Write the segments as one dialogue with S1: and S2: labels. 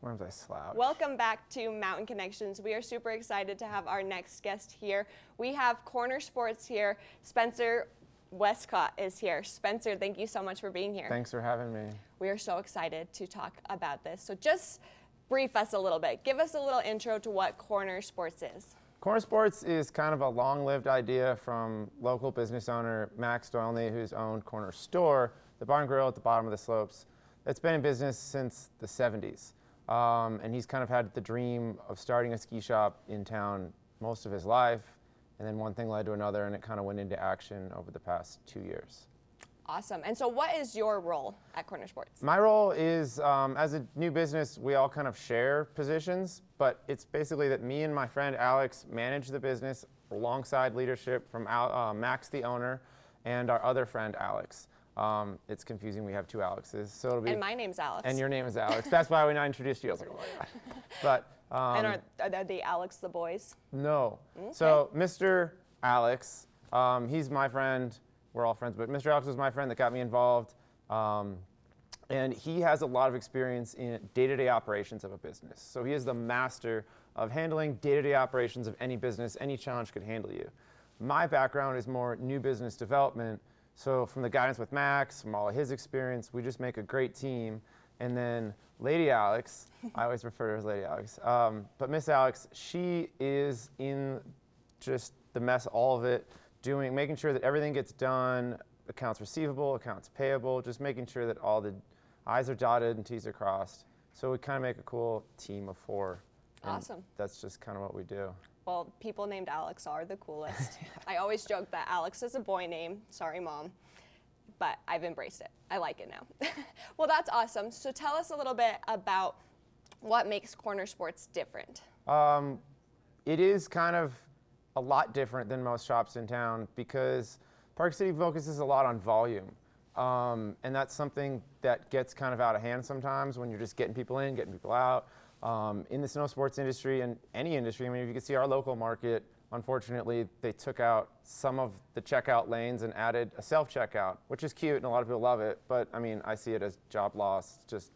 S1: Sometimes I slouch.
S2: Welcome back to Mountain Connections. We are super excited to have our next guest here. We have Corner Sports here. Spencer Wescott is here. Spencer, thank you so much for being here.
S1: Thanks for having me.
S2: We are so excited to talk about this. So just brief us a little bit. Give us a little intro to what Corner Sports is.
S1: Corner Sports is kind of a long-lived idea from local business owner Max Daynes, who's owned Corner Store, the bar and grill at the bottom of the slopes. It's been in business since the 70s. And he's kind of had the dream of starting a ski shop in town most of his life. And then one thing led to another, and it kind of went into action over the past 2 years.
S2: Awesome. And so what is your role at Corner Sports?
S1: My role is, as a new business, we all kind of share positions, but it's basically that me and my friend Alex manage the business alongside leadership from Max, the owner, and our other friend Alex. It's confusing, we have two Alexes, so it'll be.
S2: And my name's Alex.
S1: And your name is Alex. That's why when I introduced you, I was like, oh my God. But,
S2: and are the Alex the boys?
S1: No.
S2: Okay.
S1: So Mr. Alex, he's my friend. We're all friends, but Mr. Alex was my friend that got me involved. And he has a lot of experience in day-to-day operations of a business. So he is the master of handling day-to-day operations of any business. Any challenge could handle you. My background is more new business development. So from the guidance with Max, from all of his experience, we just make a great team. And then Lady Alex, I always refer to her as Lady Alex, but Miss Alex, she is in just the mess, all of it, making sure that everything gets done, accounts receivable, accounts payable, just making sure that all the I's are dotted and T's are crossed. So we kind of make a cool team of four.
S2: Awesome.
S1: That's just kind of what we do.
S2: Well, people named Alex are the coolest. I always joke that Alex is a boy name. Sorry, Mom. But I've embraced it. I like it now. Well, that's awesome. So tell us a little bit about what makes Corner Sports different.
S1: It is kind of a lot different than most shops in town because Park City focuses a lot on volume. And that's something that gets kind of out of hand sometimes when you're just getting people in, getting people out. In the snow sports industry and any industry, I mean, if you can see our local market, unfortunately, they took out some of the checkout lanes and added a self-checkout, which is cute and a lot of people love it, but I mean, I see it as job loss, just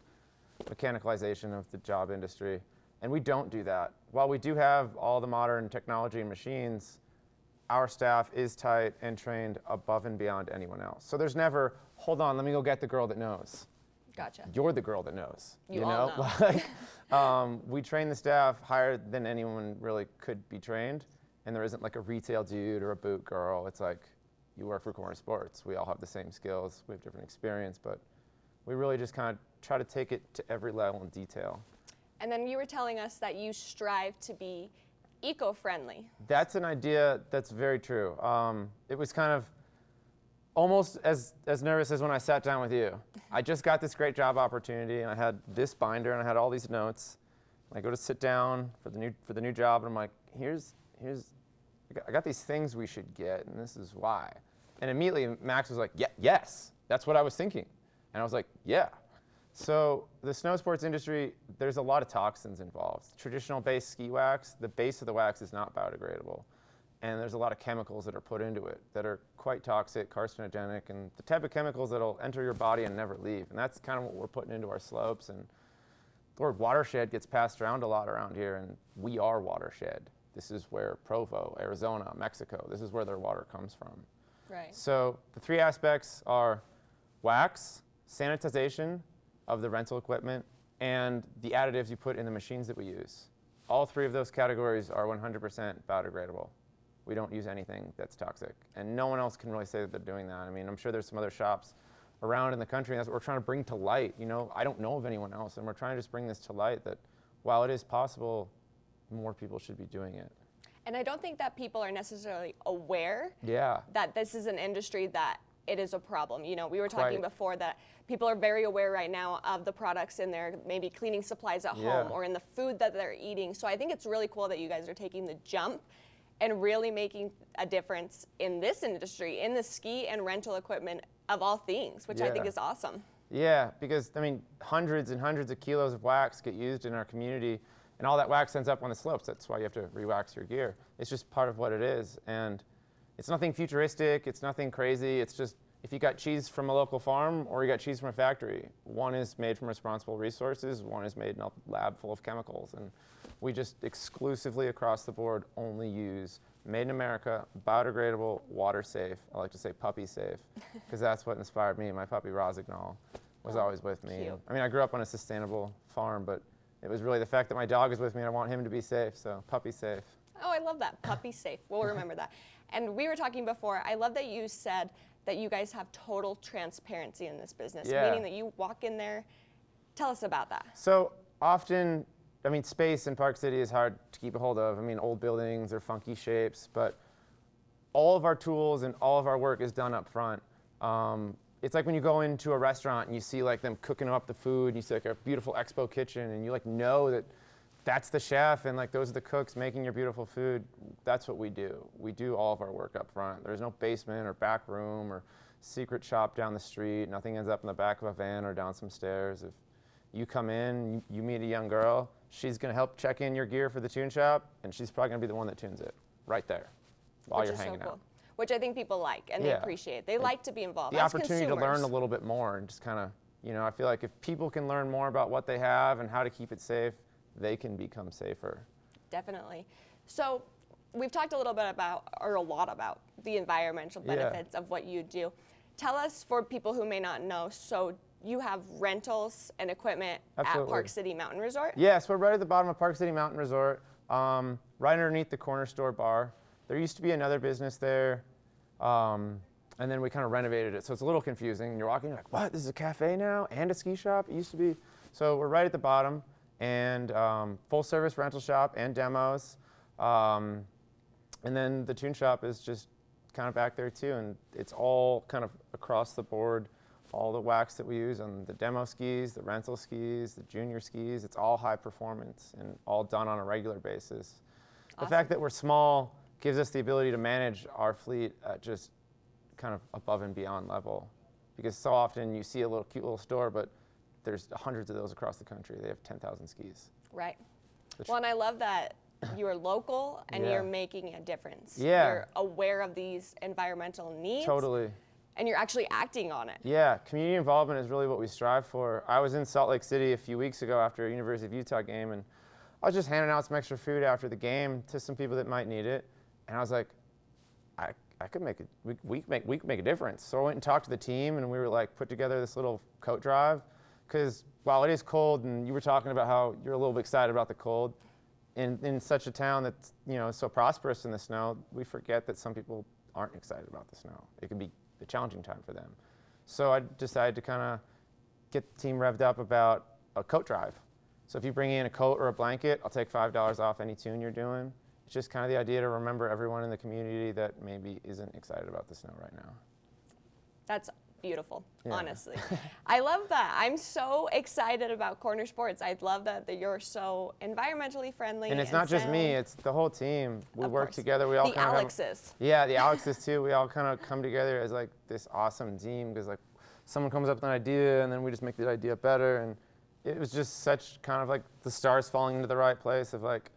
S1: mechanicalization of the job industry. And we don't do that. While we do have all the modern technology and machines, our staff is tight and trained above and beyond anyone else. So there's never, hold on, let me go get the girl that knows.
S2: Gotcha.
S1: You're the girl that knows.
S2: You all know.
S1: Like, we train the staff higher than anyone really could be trained, and there isn't like a retail dude or a boot girl. It's like, you work for Corner Sports. We all have the same skills. We have different experience, but we really just kind of try to take it to every level in detail.
S2: And then you were telling us that you strive to be eco-friendly.
S1: That's an idea that's very true. It was kind of almost as nervous as when I sat down with you. I just got this great job opportunity, and I had this binder, and I had all these notes. And I go to sit down for the new job, and I'm like, I got these things we should get, and this is why. And immediately Max was like, yes, that's what I was thinking. And I was like, yeah. So the snow sports industry, there's a lot of toxins involved. Traditional base ski wax, the base of the wax is not biodegradable. And there's a lot of chemicals that are put into it that are quite toxic, carcinogenic, and the type of chemicals that'll enter your body and never leave. And that's kind of what we're putting into our slopes. And the word watershed gets passed around a lot around here, and we are watershed. This is where Provo, Arizona, Mexico, this is where their water comes from.
S2: Right.
S1: So the three aspects are wax, sanitization of the rental equipment, and the additives you put in the machines that we use. All three of those categories are 100% biodegradable. We don't use anything that's toxic. And no one else can really say that they're doing that. I mean, I'm sure there's some other shops around in the country, and that's what we're trying to bring to light. You know, I don't know of anyone else, and we're trying to just bring this to light that while it is possible, more people should be doing it.
S2: And I don't think that people are necessarily aware
S1: Yeah.
S2: that this is an industry that it is a problem. You know, we were talking
S1: Right.
S2: before that people are very aware right now of the products in their maybe cleaning supplies at
S1: Yeah.
S2: home or in the food that they're eating. So I think it's really cool that you guys are taking the jump and really making a difference in this industry, in the ski and rental equipment of all things, which I think
S1: Yeah.
S2: is awesome.
S1: Yeah, because I mean, hundreds and hundreds of kilos of wax get used in our community, and all that wax ends up on the slopes. That's why you have to re-wax your gear. It's just part of what it is, and it's nothing futuristic. It's nothing crazy. It's just if you got cheese from a local farm or you got cheese from a factory, one is made from responsible resources, one is made in a lab full of chemicals. And we just exclusively across the board only use made in America, biodegradable, water safe. I like to say puppy safe, because that's what inspired me. My puppy Rosignol was always with me.
S2: Cute.
S1: I mean, I grew up on a sustainable farm, but it was really the fact that my dog is with me and I want him to be safe, so puppy safe.
S2: Oh, I love that. Puppy safe. We'll remember that. And we were talking before, I love that you said that you guys have total transparency in this business, meaning that you walk in there. Tell us about that.
S1: So often, I mean, space in Park City is hard to keep a hold of. I mean, old buildings or funky shapes, but all of our tools and all of our work is done up front. It's like when you go into a restaurant and you see like them cooking up the food, and you see like a beautiful expo kitchen, and you like know that that's the chef and like those are the cooks making your beautiful food. That's what we do. We do all of our work up front. There's no basement or back room or secret shop down the street. Nothing ends up in the back of a van or down some stairs. If you come in, you meet a young girl, she's gonna help check in your gear for the tune shop, and she's probably gonna be the one that tunes it right there while you're hanging out.
S2: Which I think people like and they appreciate. They like to be involved.
S1: The opportunity to learn a little bit more and just kind of, you know, I feel like if people can learn more about what they have and how to keep it safe, they can become safer.
S2: Definitely. So we've talked a little bit about, or a lot about, the environmental benefits of what you do. Tell us, for people who may not know, so you have rentals and equipment at Park City Mountain Resort?
S1: Yes, we're right at the bottom of Park City Mountain Resort, right underneath the corner store bar. There used to be another business there, and then we kind of renovated it, so it's a little confusing. You're walking, you're like, what, this is a cafe now and a ski shop? It used to be. So we're right at the bottom, and full service rental shop and demos. And then the tune shop is just kind of back there too, and it's all kind of across the board. All the wax that we use on the demo skis, the rental skis, the junior skis, it's all high performance and all done on a regular basis. The fact that we're small gives us the ability to manage our fleet at just kind of above and beyond level. Because so often you see a little cute little store, but there's hundreds of those across the country. They have 10,000 skis.
S2: Right. Well, and I love that you're local and you're making a difference.
S1: Yeah.
S2: You're aware of these environmental needs.
S1: Totally.
S2: And you're actually acting on it.
S1: Yeah, community involvement is really what we strive for. I was in Salt Lake City a few weeks ago after a University of Utah game, and I was just handing out some extra food after the game to some people that might need it. And I was like, I could make it, we could make a difference. So I went and talked to the team, and we were like, put together this little coat drive. Because while it is cold, and you were talking about how you're a little bit excited about the cold, in such a town that's, you know, so prosperous in the snow, we forget that some people aren't excited about the snow. It can be a challenging time for them. So I decided to kind of get the team revved up about a coat drive. So if you bring in a coat or a blanket, I'll take $5 off any tune you're doing. It's just kind of the idea to remember everyone in the community that maybe isn't excited about the snow right now.
S2: That's beautiful, honestly. I love that. I'm so excited about Corner Sports. I love that you're so environmentally friendly.
S1: And it's not just me, it's the whole team. We work together. We all
S2: the
S1: kind of
S2: Alexes.
S1: The Alexes too. We all kind of come together as like this awesome team, because like someone comes up with an idea and then we just make the idea better. And it was just such kind of like the stars falling into the right place of like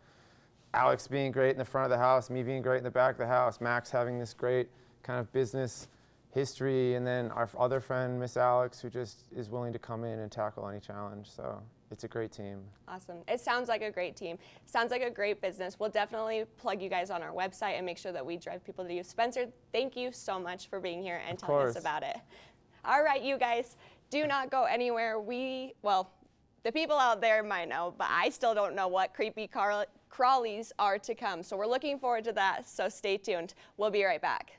S1: Alex being great in the front of the house, me being great in the back of the house, Max having this great kind of business history, and then our other friend, Miss Alex, who just is willing to come in and tackle any challenge. So it's a great team.
S2: Awesome. It sounds like a great team. Sounds like a great business. We'll definitely plug you guys on our website and make sure that we drive people to you. Spencer, thank you so much for being here and telling us about it. All right, you guys, do not go anywhere. Well, the people out there might know, but I still don't know what creepy crawlies are to come. So we're looking forward to that. So stay tuned. We'll be right back.